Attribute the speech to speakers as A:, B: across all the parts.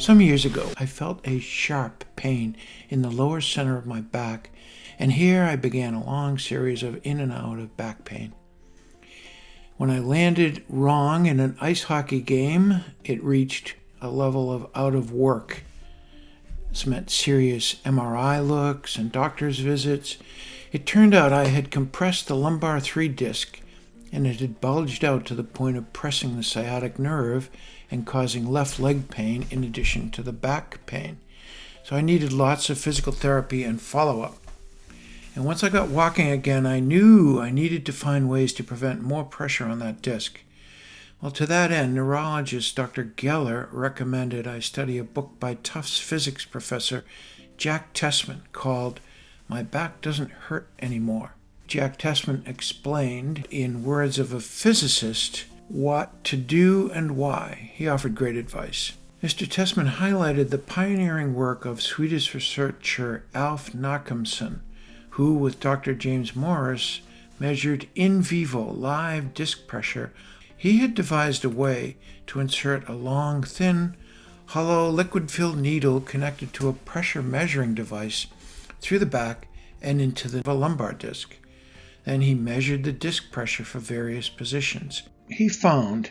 A: Some years ago, I felt a sharp pain in the lower center of my back, and here I began a long series of in and out of back pain. When I landed wrong in an ice hockey game, it reached a level of out of work. This meant serious MRI looks and doctor's visits. It turned out I had compressed the lumbar 3 disc, and it had bulged out to the point of pressing the sciatic nerve and causing left leg pain in addition to the back pain. So I needed lots of physical therapy and follow-up. And once I got walking again, I knew I needed to find ways to prevent more pressure on that disc. Well, to that end, neurologist Dr. Geller recommended I study a book by Tufts physics professor Jack Tessman called My Back Doesn't Hurt Anymore. Jack Tessman explained, in words of a physicist, what to do and why. He offered great advice. Mr. Tessman highlighted the pioneering work of Swedish researcher Alf Nachemson, who, with Dr. James Morris, measured in vivo live disc pressure. He had devised a way to insert a long, thin, hollow, liquid-filled needle connected to a pressure measuring device through the back and into the lumbar disc. Then he measured the disc pressure for various positions. He found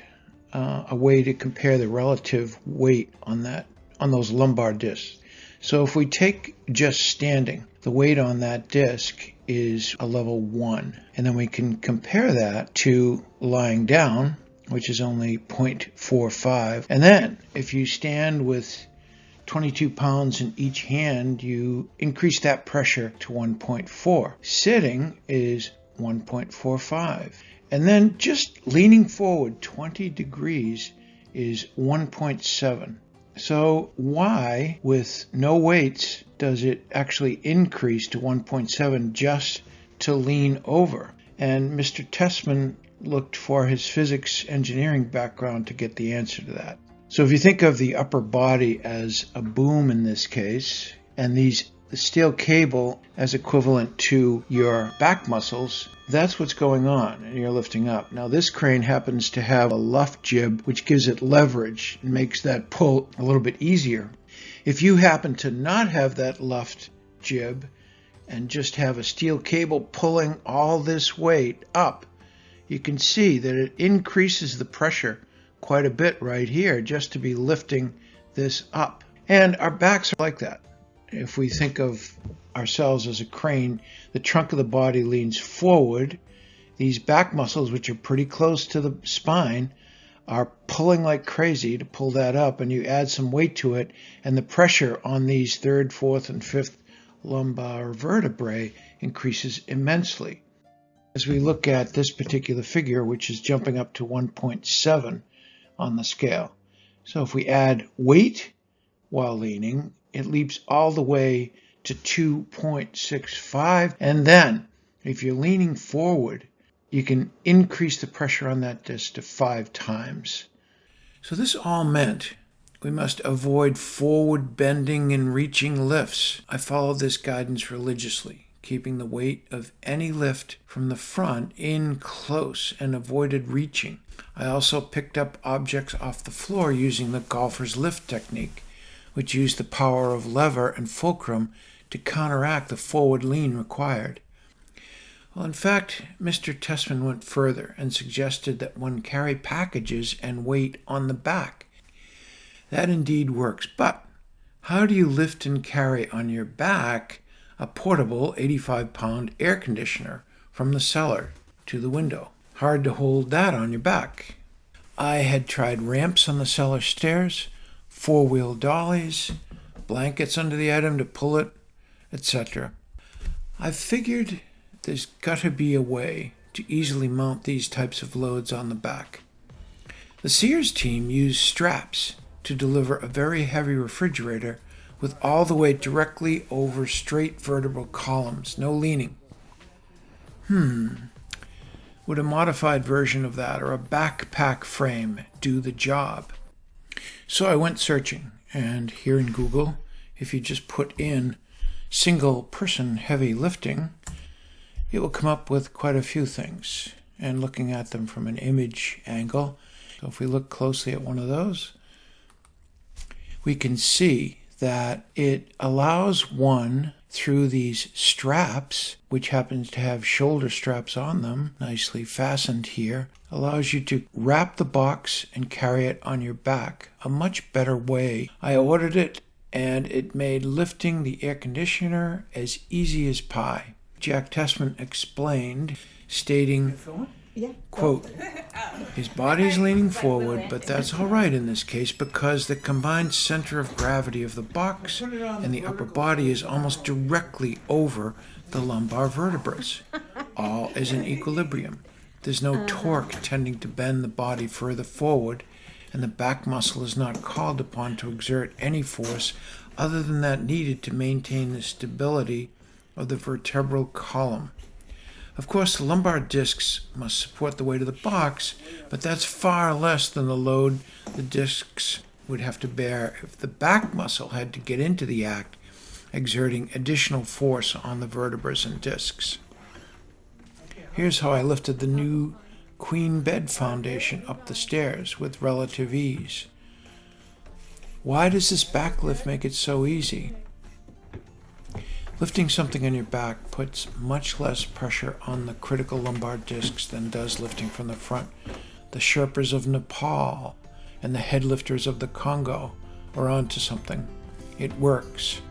A: a way to compare the relative weight on those lumbar discs. So if we take just standing, the weight on that disc is a level 1. And then we can compare that to lying down, which is only 0.45. And then if you stand with 22 pounds in each hand, you increase that pressure to 1.4. Sitting is 1.45. And then just leaning forward 20 degrees is 1.7. So why, with no weights, does it actually increase to 1.7 just to lean over? And Mr. Tessman looked for his physics engineering background to get the answer to that. So if you think of the upper body as a boom in this case, and the steel cable as equivalent to your back muscles, that's what's going on, and you're lifting up. Now this crane happens to have a luff jib, which gives it leverage and makes that pull a little bit easier. If you happen to not have that luffed jib and just have a steel cable pulling all this weight up, you can see that it increases the pressure quite a bit right here just to be lifting this up. And our backs are like that. If we think of ourselves as a crane, the trunk of the body leans forward. These back muscles, which are pretty close to the spine, are pulling like crazy to pull that up, and you add some weight to it, and the pressure on these 3rd, 4th, and 5th lumbar vertebrae increases immensely. As we look at this particular figure, which is jumping up to 1.7 on the scale. So if we add weight while leaning, it leaps all the way to 2.65. And then if you're leaning forward, you can increase the pressure on that disc to 5 times. So this all meant we must avoid forward bending and reaching lifts. I followed this guidance religiously, keeping the weight of any lift from the front in close and avoided reaching. I also picked up objects off the floor using the golfer's lift technique, which used the power of lever and fulcrum to counteract the forward lean required. Well, in fact, Mr. Tessman went further and suggested that one carry packages and weight on the back. That indeed works, but how do you lift and carry on your back a portable 85-pound air conditioner from the cellar to the window? Hard to hold that on your back. I had tried ramps on the cellar stairs, 4-wheel dollies, blankets under the item to pull it, etc. I figured there's got to be a way to easily mount these types of loads on the back. The Sears team used straps to deliver a very heavy refrigerator with all the weight directly over straight vertebral columns, no leaning. Would a modified version of that or a backpack frame do the job? So I went searching, and here in Google, if you just put in single-person heavy lifting, it will come up with quite a few things. And looking at them from an image angle, so if we look closely at one of those, we can see that it allows one through these straps, which happens to have shoulder straps on them, nicely fastened here, allows you to wrap the box and carry it on your back. A much better way. I ordered it and it made lifting the air conditioner as easy as pie. Jack Tessman explained, stating, quote, his body's leaning forward, but that's all right in this case because the combined center of gravity of the box and the upper body is almost directly over the lumbar vertebrae. All is in equilibrium. There's no torque tending to bend the body further forward, and the back muscle is not called upon to exert any force other than that needed to maintain the stability of the vertebral column. Of course, the lumbar discs must support the weight of the box, but that's far less than the load the discs would have to bear if the back muscle had to get into the act, exerting additional force on the vertebrae and discs. Here's how I lifted the new queen bed foundation up the stairs with relative ease. Why does this back lift make it so easy? Lifting something on your back puts much less pressure on the critical lumbar discs than does lifting from the front. The Sherpas of Nepal and the headlifters of the Congo are onto something. It works.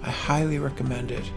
A: I highly recommend it.